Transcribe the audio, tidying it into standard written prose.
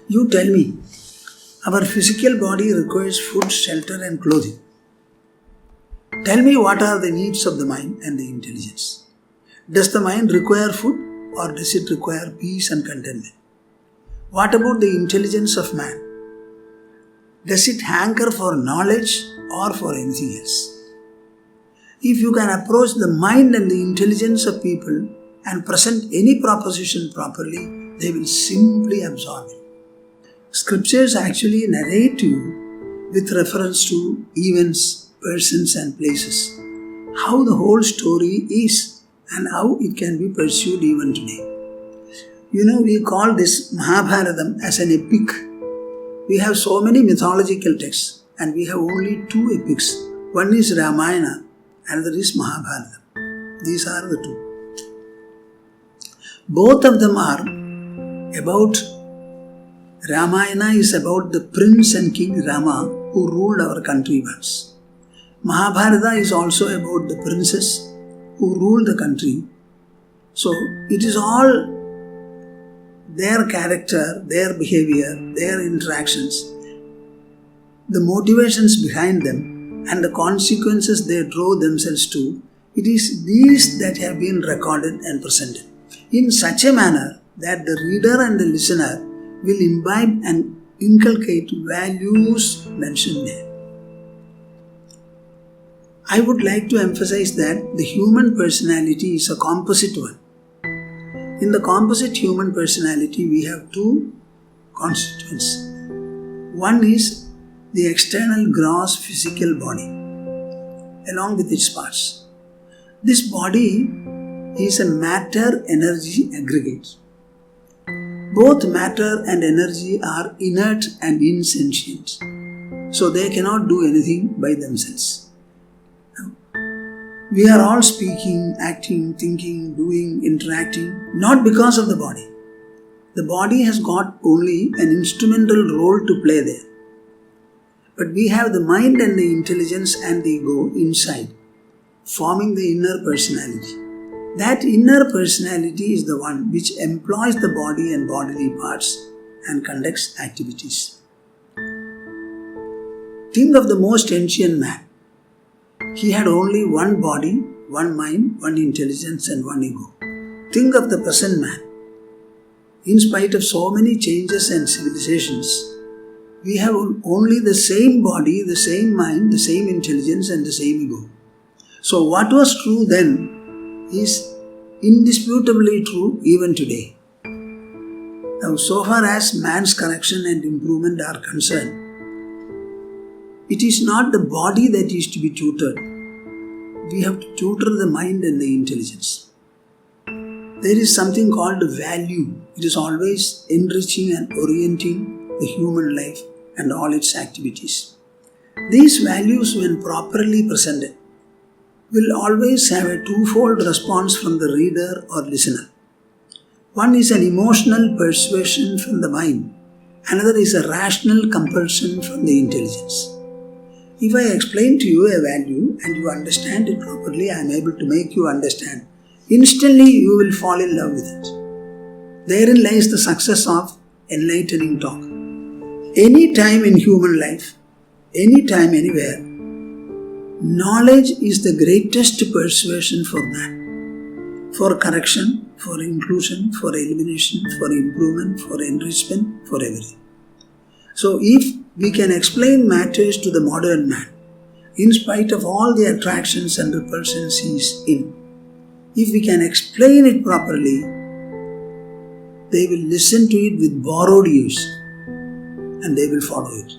You tell me, our physical body requires food, shelter, and clothing. Tell me what are the needs of the mind and the intelligence. Does the mind require food or does it require peace and contentment? What about the intelligence of man? Does it hanker for knowledge or for anything else? If you can approach the mind and the intelligence of people and present any proposition properly, they will simply absorb it. Scriptures actually narrate to you with reference to events, persons and places, how the whole story is and how it can be pursued even today. We call this Mahabharatam as an epic. We have so many mythological texts and we have only two epics. One is Ramayana, another is Mahabharata. These are the two. Both of them are about, Ramayana is about the prince and king Rama who ruled our country once. Mahabharata is also about the princess who ruled the country. So it is all their character, their behavior, their interactions, the motivations behind them and the consequences they drove themselves to. It is these that have been recorded and presented in such a manner that the reader and the listener will imbibe and inculcate values mentioned there. I would like to emphasize that the human personality is a composite one. In the composite human personality, we have two constituents. One is the external gross physical body, along with its parts. This body is a matter-energy aggregate. Both matter and energy are inert and insentient, so they cannot do anything by themselves. We are all speaking, acting, thinking, doing, interacting, not because of the body. The body has got only an instrumental role to play there. But we have the mind and the intelligence and the ego inside, forming the inner personality. That inner personality is the one which employs the body and bodily parts and conducts activities. Think of the most ancient man. He had only one body, one mind, one intelligence and one ego. Think of the present man. In spite of so many changes and civilizations, we have only the same body, the same mind, the same intelligence and the same ego. So what was true then is indisputably true even today. Now, so far as man's correction and improvement are concerned, it is not the body that is to be tutored. We have to tutor the mind and the intelligence. There is something called value. It is always enriching and orienting the human life and all its activities. These values, when properly presented, will always have a twofold response from the reader or listener. One is an emotional persuasion from the mind. Another is a rational compulsion from the intelligence. If I explain to you a value and you understand it properly, I am able to make you understand. Instantly you will fall in love with it. Therein lies the success of enlightening talk. Any time in human life, any time, anywhere, knowledge is the greatest persuasion for man. For correction, for inclusion, for elimination, for improvement, for enrichment, for everything. So if we can explain matters to the modern man, in spite of all the attractions and repulsions he is in, if we can explain it properly, they will listen to it with borrowed ears and they will follow it.